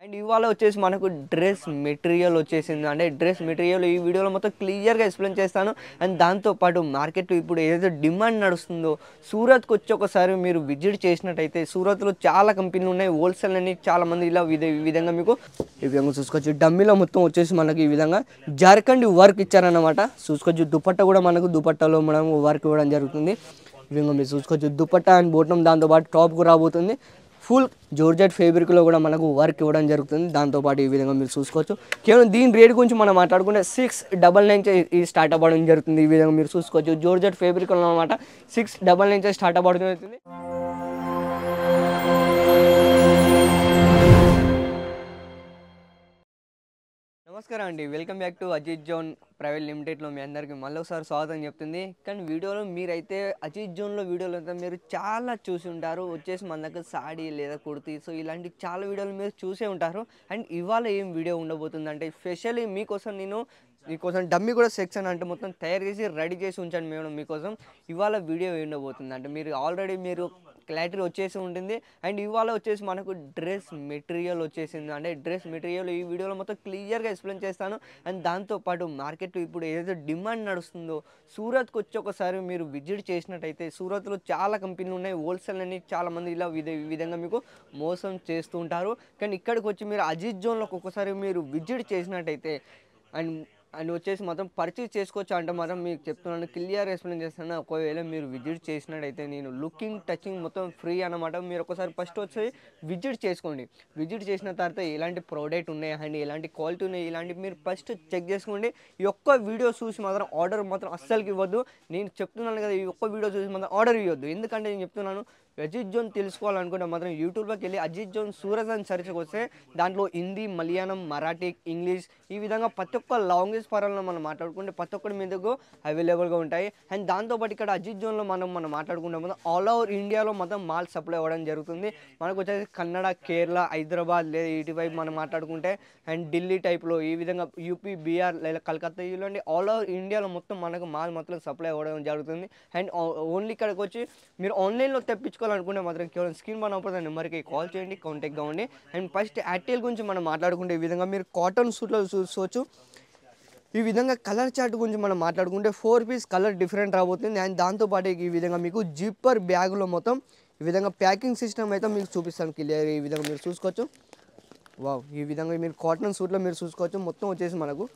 And ఇవాళ వచ్చేసి మనకు డ్రెస్ మెటీరియల్ వచ్చేసింది. అంటే డ్రెస్ మెటీరియల్ ఈ వీడియోలో మొత్తం క్లియర్గా ఎక్స్ప్లెయిన్ చేస్తాను. అండ్ దాంతోపాటు మార్కెట్లో ఇప్పుడు ఏదైతే డిమాండ్ నడుస్తుందో సూరత్కి వచ్చి ఒకసారి మీరు విజిట్ చేసినట్టయితే సూరత్లో చాలా కంపెనీలు ఉన్నాయి. హోల్సేల్ అని చాలామంది ఇలా ఈ విధంగా మీకు ఈ విధంగా చూసుకోవచ్చు. డమ్మీలో మొత్తం వచ్చేసి మనకి ఈ విధంగా జార్ఖండ్ వర్క్ ఇచ్చారన్నమాట. చూసుకోవచ్చు. దుపట్టా కూడా మనకు దుపట్టాలో మనం వర్క్ ఇవ్వడం జరుగుతుంది. ఈ విధంగా మీరు చూసుకోవచ్చు. దుపట్టా అండ్ బోటం దాంతోపాటు టాప్కు రాబోతుంది. ఫుల్ జోర్జెట్ ఫేబ్రిక్లో కూడా మనకు వర్క్ ఇవ్వడం జరుగుతుంది. దాంతోపాటు ఈ విధంగా మీరు చూసుకోవచ్చు. కేవలం దీని రేట్ గురించి మనం మాట్లాడుకుంటే 699 ఈ స్టార్ట్ అవ్వడం జరుగుతుంది. ఈ విధంగా మీరు చూసుకోవచ్చు. జోర్జెట్ ఫేబ్రిక్ అనమాట 699 స్టార్ట్ అవ్వడం జరుగుతుంది. నమస్కారం అండి, welcome back to Ajith zone private లిమిటెడ్లో మీ అందరికీ మళ్ళీసారి స్వాగతం చెప్తుంది. కానీ వీడియోలో మీరైతే అజిత్ జోన్లో వీడియోలు అయితే మీరు చాలా చూసి ఉంటారు. వచ్చేసి మన దగ్గర సాడీ లేదా కుర్తీ, సో ఇలాంటి చాలా వీడియోలు మీరు చూసే ఉంటారు. అండ్ ఇవాళ ఏం వీడియో ఉండబోతుంది అంటే స్పెషల్లీ మీకోసం డమ్మీ కూడా సెక్షన్ అంటే మొత్తం తయారు చేసి రెడీ చేసి ఉంచాను మేము మీకోసం. ఇవాళ వీడియో ఉండబోతుంది అంటే మీరు క్లారిటీ వచ్చేసి ఉంటుంది. అండ్ ఇవాళ వచ్చేసి మనకు డ్రెస్ మెటీరియల్ వచ్చేసింది. అంటే డ్రెస్ మెటీరియల్ ఈ వీడియోలో మొత్తం క్లియర్గా ఎక్స్ప్లెయిన్ చేస్తాను. అండ్ దాంతోపాటు మార్కెట్లో ఇప్పుడు ఏదైతే డిమాండ్ నడుస్తుందో సూరత్కి వచ్చి ఒకసారి మీరు విజిట్ చేసినట్టయితే సూరత్లో చాలా కంపెనీలు ఉన్నాయి. హోల్సేల్ అని చాలామంది ఇలా ఈ విధంగా మీకు మోసం చేస్తూ ఉంటారు. కానీ ఇక్కడికి వచ్చి మీరు అజిత్ జోన్లోకి ఒకసారి మీరు విజిట్ చేసినట్టయితే అండ్ వచ్చేసి మొత్తం పర్చేజ్ చేసుకోవచ్చు అంటే మాత్రం మీకు చెప్తున్నాను, క్లియర్ ఎక్స్ప్లెయిన్ చేస్తాను. ఒకవేళ మీరు విజిట్ చేసినట్టయితే నేను లుకింగ్ టచింగ్ మొత్తం ఫ్రీ అనమాట. మీరు ఒకసారి ఫస్ట్ వచ్చి విజిట్ చేసుకోండి. విజిట్ చేసిన తర్వాత ఎలాంటి ప్రోడక్ట్ ఉన్నాయి అండ్ ఎలాంటి క్వాలిటీ ఉన్నాయి ఇలాంటివి మీరు ఫస్ట్ చెక్ చేసుకోండి. ఈ ఒక్క వీడియో చూసి మాత్రం ఆర్డర్ మాత్రం అస్సలకి ఇవ్వద్దు. నేను చెప్తున్నాను కదా, ఈ ఒక్క వీడియో చూసి మాత్రం ఆర్డర్ ఇవ్వద్దు. ఎందుకంటే నేను చెప్తున్నాను, అజిత్ జోన్ తెలుసుకోవాలనుకుంటే మాత్రం యూట్యూబ్లోకి వెళ్ళి అజిత్ జోన్ సూరత్ అని సెర్చ్కి వస్తే దాంట్లో హిందీ, మలయాళం, మరాఠీ, ఇంగ్లీష్ ఈ విధంగా ప్రతి ఒక్క లాంగ్వేజ్ పరంలో మనం మాట్లాడుకుంటే ప్రతి ఒక్కటి మీదకు అవైలబుల్గా ఉంటాయి. అండ్ దాంతోపాటు ఇక్కడ అజిత్ జోన్లో మనం మాట్లాడుకుంటే మొత్తం ఆల్ ఓవర్ ఇండియాలో మొత్తం మాల్ సప్లై అవ్వడం జరుగుతుంది. మనకు వచ్చేసి కన్నడ, కేరళ, హైదరాబాద్ లేదా ఇటువైపు మనం మాట్లాడుకుంటే అండ్ ఢిల్లీ టైప్లో ఈ విధంగా యూపీ, బీహార్ లేదా కలకత్తా ఇలాంటి ఆల్ ఓవర్ ఇండియాలో మొత్తం మనకు మాల్ మొత్తం సప్లై అవ్వడం జరుగుతుంది. అండ్ ఓన్లీ ఇక్కడికి వచ్చి మీరు ఆన్లైన్లో తెప్పించుకోవాలనుకుంటే మాత్రం కేవలం స్క్రీన్ పైన అవుతుంది నెంబర్కి కాల్ చేయండి, కాంటాక్ట్ అవ్వండి. అండ్ ఫస్ట్ యార్టెల్ గురించి మనం మాట్లాడుకుంటే ఈ విధంగా మీరు కాటన్ సూట్లో చూసుకోవచ్చు. ఈ విధంగా కలర్ చార్ట్ గురించి మనం మాట్లాడుకుంటే 4 పీస్ కలర్ డిఫరెంట్ రాబోతుంది. అండ్ దాంతోపాటు ఈ విధంగా మీకు జిప్పర్ బ్యాగ్లో మొత్తం ఈ విధంగా ప్యాకింగ్ సిస్టమ్ అయితే మీకు చూపిస్తాను క్లియర్. ఈ విధంగా మీరు చూసుకోవచ్చు. వావ్, ఈ విధంగా మీరు కాటన్ సూట్లో మీరు చూసుకోవచ్చు. మొత్తం వచ్చేసి మనకు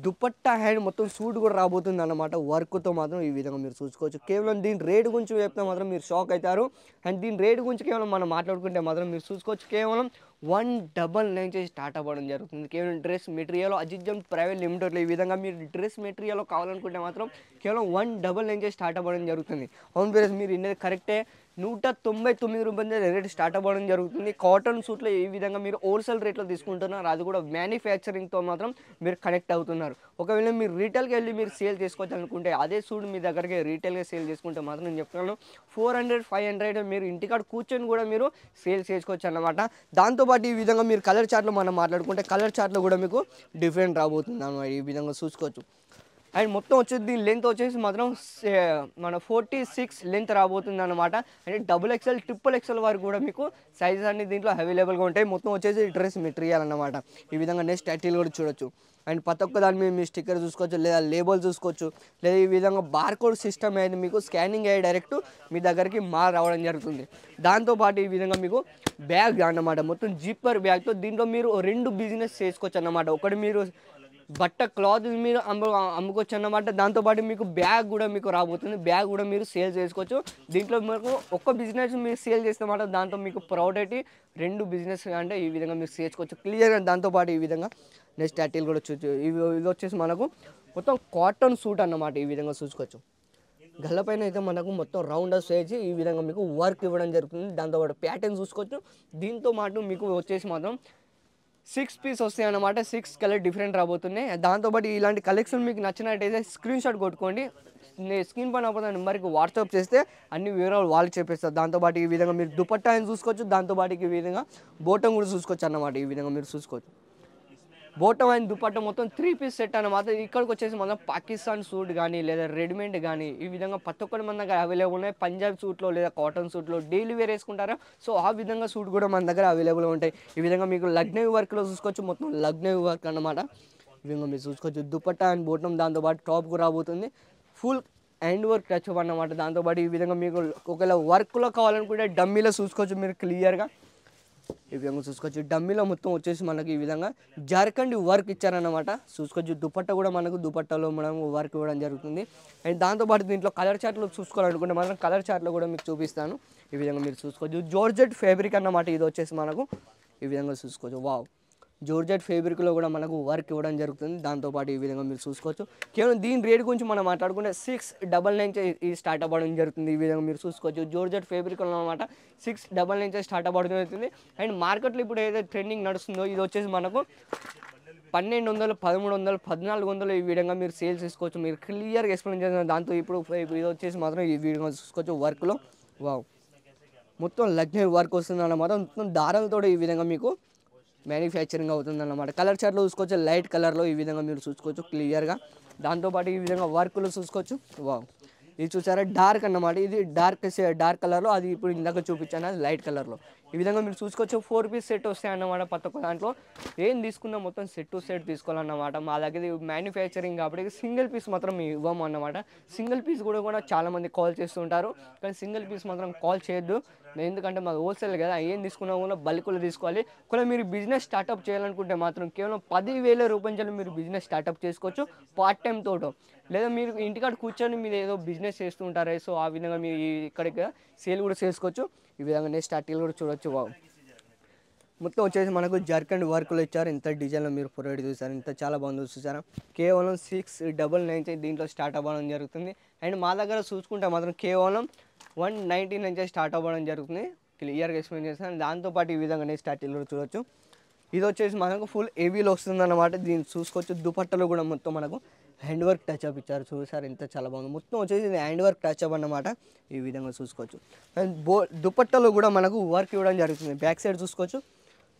దుపట్టా హ్యాండ్ మొత్తం సూట్ కూడా రాబోతుంది అన్నమాట వర్క్తో మాత్రం. ఈ విధంగా మీరు చూసుకోవచ్చు. కేవలం దీని రేటు గురించి చెప్తే మాత్రం మీరు షాక్ అవుతారు. అండ్ దీని రేటు గురించి కేవలం మనం మాట్లాడుకుంటే మాత్రం మీరు చూసుకోవచ్చు. కేవలం 199 స్టార్ట్ అవ్వడం జరుగుతుంది. కేవలం dress material Ajith zone private లిమిటెడ్లో ఈ విధంగా మీరు డ్రెస్ మెటీరియల్ కావాలనుకుంటే మాత్రం కేవలం 199 స్టార్ట్ అవ్వడం జరుగుతుంది. అవును ప్రైస్ మీరు ఇన్నది కరెక్టే. 199 రూపాయల రేట్ స్టార్ట్ అవ్వడం జరుగుతుంది. కాటన్ సూట్లో ఈ విధంగా మీరు హోల్సేల్ రేట్లో తీసుకుంటున్నారు, అది కూడా మ్యానుఫ్యాక్చరింగ్తో మాత్రం మీరు కనెక్ట్ అవుతున్నారు. ఒకవేళ మీరు రీటైల్కి వెళ్ళి మీరు సేల్ చేసుకోవచ్చు అనుకుంటే అదే సూట్ మీ దగ్గరికి రీటైల్గా సేల్ చేసుకుంటే మాత్రం నేను చెప్తున్నాను 400, 500 మీరు ఇంటికాడ కూర్చొని కూడా మీరు సేల్ చేసుకోవచ్చు అన్నమాట. దాంతోపాటు ఈ విధంగా మీరు కలర్ చార్ట్లో మనం మాట్లాడుకుంటే కలర్ చార్ట్లో కూడా మీకు డిఫరెంట్ రాబోతుంది అన్నమాట. ఈ విధంగా చూసుకోవచ్చు. అండ్ మొత్తం వచ్చేసి దీని లెంత్ వచ్చేసి మాత్రం మన 46 లెంత్ రాబోతుంది అనమాట. అంటే XXL, XXL వరకు కూడా మీకు సైజెస్ అన్ని దీంట్లో అవైలబుల్గా ఉంటాయి. మొత్తం వచ్చేసి డ్రెస్ మెటీరియల్ అన్నమాట. ఈ విధంగా నెక్స్ట్ టైటిల్ కూడా చూడొచ్చు. అండ్ ప్రతి ఒక్క దాని మీద మీ స్టిక్కర్ చూసుకోవచ్చు లేదా లేబుల్ చూసుకోవచ్చు. లేదా ఈ విధంగా బార్కోడ్ సిస్టమ్ అయితే మీకు స్కానింగ్ అయ్యి డైరెక్ట్ మీ దగ్గరికి మాల్ రావడం జరుగుతుంది. దాంతోపాటు ఈ విధంగా మీకు బ్యాగ్ అన్నమాట, మొత్తం జిప్పర్ బ్యాగ్తో దీంట్లో మీరు 2 బిజినెస్ చేసుకోవచ్చు అన్నమాట. ఒకటి మీరు బట్ట క్లాత్ మీరు అమ్ముకోవచ్చు అన్నమాట. దాంతోపాటు మీకు బ్యాగ్ కూడా మీకు రాబోతుంది. బ్యాగ్ కూడా మీరు సేల్ చేసుకోవచ్చు. దీంట్లో మీకు ఒక్క బిజినెస్ మీరు సేల్ చేస్తే మాట దాంతో మీకు ప్రౌడ్ 2 బిజినెస్ అంటే ఈ విధంగా మీరు చేసుకోవచ్చు క్లియర్గా. దాంతోపాటు ఈ విధంగా నెక్స్ట్ టైటిల్ కూడా చూడొచ్చు. ఇవి వచ్చేసి మనకు మొత్తం కాటన్ సూట్ అన్నమాట. ఈ విధంగా చూసుకోవచ్చు. గల్లపైన అయితే మనకు మొత్తం రౌండర్స్ వేసి ఈ విధంగా మీకు వర్క్ ఇవ్వడం జరుగుతుంది. దాంతోపాటు ప్యాటర్న్ చూసుకోవచ్చు. దీంతో పాటు మీకు వచ్చేసి మాత్రం 6 పీస్ వస్తాయి అన్నమాట. 6 కలర్ డిఫరెంట్ రాబోతున్నాయి. దాంతోపాటు ఇలాంటి కలెక్షన్ మీకు నచ్చినట్టయితే స్క్రీన్ షాట్ కొట్టుకోండి. స్క్రీన్ పైన అవుతుంది నెంబర్కి వాట్సాప్ చేస్తే అన్ని వివరాలు వాళ్ళు చెప్పేస్తారు. దాంతోపాటు ఈ విధంగా మీరు దుపట్టా అని చూసుకోవచ్చు. దాంతోపాటు ఈ విధంగా బోటం కూడా చూసుకోవచ్చు అన్నమాట. ఈ విధంగా మీరు చూసుకోవచ్చు. బోటం అండ్ దుపట్టా మొత్తం 3 పీస్ సెట్ అన్నమాట. ఇక్కడికి వచ్చేసి మనం పాకిస్తాన్ సూట్ కానీ లేదా రెడీమేడ్ కానీ ఈ విధంగా ప్రతి ఒక్కటి మన దగ్గర అవైలబుల్ ఉన్నాయి. పంజాబ్ సూట్లో లేదా కాటన్ సూట్లో డైలీ వేర్ వేసుకుంటారా, సో ఆ విధంగా సూట్ కూడా మన దగ్గర అవైలబుల్ ఉంటాయి. ఈ విధంగా మీకు లగ్నవి వర్క్లో చూసుకోవచ్చు, మొత్తం లగ్నవి వర్క్ అన్నమాట. ఈ విధంగా మీరు చూసుకోవచ్చు దుపట్టా అండ్ బోటం, దాంతోపాటు టాప్ కూడా రాబోతుంది. Full hand work touch up అన్నమాట. దాంతోపాటు ఈ విధంగా మీకు ఒకవేళ వర్క్లో కావాలనుకుంటే డమ్మీలో చూసుకోవచ్చు మీరు క్లియర్గా. ఈ విధంగా చూసుకోవచ్చు డమ్మీలో మొత్తం వచ్చేసి మనకి ఈ విధంగా జార్ఖండ్ వర్క్ ఇచ్చారన్నమాట. చూసుకోవచ్చు దుపట్టా కూడా మనకు దుపట్టాలో మనం వర్క్ ఇవ్వడం జరుగుతుంది. అండ్ దాంతోపాటు దీంట్లో కలర్ చార్ట్లో చూసుకోవాలనుకుంటే మాత్రం కలర్ చార్ట్లో కూడా మీకు చూపిస్తాను. ఈ విధంగా మీరు చూసుకోవచ్చు జార్జెట్ ఫ్యాబ్రిక్ అన్నమాట. ఇది వచ్చేసి మనకు ఈ విధంగా చూసుకోవచ్చు. వావ్, జార్జెట్ ఫ్యాబ్రిక్లో కూడా మనకు వర్క్ ఇవ్వడం జరుగుతుంది. దాంతోపాటు ఈ విధంగా మీరు చూసుకోవచ్చు. కేవలం దీని రేట్ గురించి మనం మాట్లాడుకుంటే 699 ఈ స్టార్ట్ అవ్వడం జరుగుతుంది. ఈ విధంగా మీరు చూసుకోవచ్చు జార్జెట్ ఫ్యాబ్రిక్ అనమాట. 699 స్టార్ట్ అవ్వడం జరుగుతుంది. అండ్ మార్కెట్లో ఇప్పుడు ఏదైతే ట్రెండింగ్ నడుస్తుందో ఇది వచ్చేసి మనకు 1200, 1300, 1400 ఈ విధంగా మీరు సేల్స్ చేసుకోవచ్చు. మీరు క్లియర్గా ఎక్స్ప్లెయిన్ చేసిన దాంతో ఇప్పుడు ఇది వచ్చేసి మాత్రం ఈ విధంగా చూసుకోవచ్చు వర్క్లో. వావ్, మొత్తం లగ్నరీ వర్క్ వస్తుంది అన్నమాట. మొత్తం దారాలతో ఈ విధంగా మీకు మ్యానుఫ్యాక్చరింగ్ అవుతుంది అన్నమాట. కలర్ చార్ట్లో చూసుకోవచ్చు లైట్ కలర్లో ఈ విధంగా మీరు చూసుకోవచ్చు క్లియర్గా. దాంతోపాటు ఈ విధంగా వర్క్లో చూసుకోవచ్చు. వావ్, ఇది చూసారా డార్క్ అన్నమాట. ఇది డార్క్ కలర్లో, అది ఇప్పుడు ఇందాక చూపించాను అది లైట్ కలర్లో. ఈ విధంగా మీరు చూసుకోవచ్చు 4 పీస్ సెట్ వస్తాయి అన్నమాట. ప్రతి ఒక్క దాంట్లో ఏం తీసుకున్నా మొత్తం సెట్ టు సెట్ తీసుకోవాలన్నమాట. మా దగ్గర మ్యానుఫ్యాక్చరింగ్ కాబట్టి సింగిల్ పీస్ మాత్రం ఇవ్వము అన్నమాట. సింగిల్ పీస్ కూడా చాలామంది కాల్ చేస్తుంటారు, కానీ సింగిల్ పీస్ మాత్రం కాల్ చేయొద్దు. ఎందుకంటే మాకు హోల్సేల్ కదా, ఏం తీసుకున్నా కూడా బల్క్లో తీసుకోవాలి. ఒకవేళ మీరు బిజినెస్ స్టార్ట్అప్ చేయాలనుకుంటే మాత్రం కేవలం 10,000 రూపాయలు మీరు బిజినెస్ స్టార్ట్అప్ చేసుకోవచ్చు పార్ట్ టైం తోటో. లేదా మీరు ఇంటికాడ కూర్చొని మీరు ఏదో బిజినెస్ చేస్తుంటారే, సో ఆ విధంగా మీరు ఇక్కడికి సేల్ కూడా చేసుకోవచ్చు. ఈ విధంగా నెక్స్ట్ ఆర్టికల్ కూడా చూడొచ్చు. వావ్, మొత్తం వచ్చేసి మనకు జార్ఖండ్ వర్క్లో ఇచ్చారు. ఇంత డిజైన్లో మీరు ప్రొవైడ్ చూసారు, ఇంత చాలా బాగుంది చూసారా. కేవలం 699 దీంట్లో స్టార్ట్ అవ్వడం జరుగుతుంది. అండ్ మా దగ్గర చూసుకుంటే మాత్రం కేవలం 190 నుంచి స్టార్ట్ అవ్వడం జరుగుతుంది. క్లియర్గా ఎక్స్ప్లెయిన్ చేస్తాను. దాంతోపాటు ఈ విధంగా నెక్స్ట్ ఆర్టికల్ కూడా చూడొచ్చు. ఇది వచ్చేసి మనకు ఫుల్ హెవీలో వస్తుంది అన్నమాట. దీన్ని చూసుకోవచ్చు దుపట్టలో కూడా మొత్తం మనకు హ్యాండ్ వర్క్ టచ్ అప్ ఇచ్చారు. చూసారు ఎంత చాలా బాగుంది. మొత్తం వచ్చేసి ఇది హ్యాండ్ వర్క్ టచ్ అప్ అన్నమాట. ఈ విధంగా చూసుకోవచ్చు. అండ్ దుపట్టలో కూడా మనకు వర్క్ ఇవ్వడం జరుగుతుంది. బ్యాక్ సైడ్ చూసుకోవచ్చు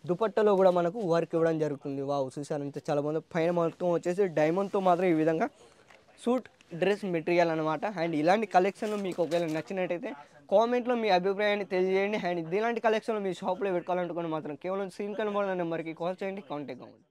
దుపట్టలో కూడా మనకు వర్క్ ఇవ్వడం జరుగుతుంది. వావ్, చూసారు ఎంత చాలా బాగుంది. పైన మొత్తం వచ్చేసి డైమండ్తో మాత్రం ఈ విధంగా సూట్ డ్రెస్ మెటీరియల్ అనమాట. అండ్ ఇలాంటి కలెక్షన్ మీకు ఒకవేళ నచ్చినట్టయితే కామెంట్లో మీ అభిప్రాయాన్ని తెలియజేయండి. అండ్ ఇలాంటి కలెక్షన్లో మీ షాప్లో పెట్టుకోవాలనుకుని మాత్రం కేవలం స్క్రీన్ కనబడిన నెంబర్కి కాల్ చేయండి, కాంటాక్ట్ అవ్వండి.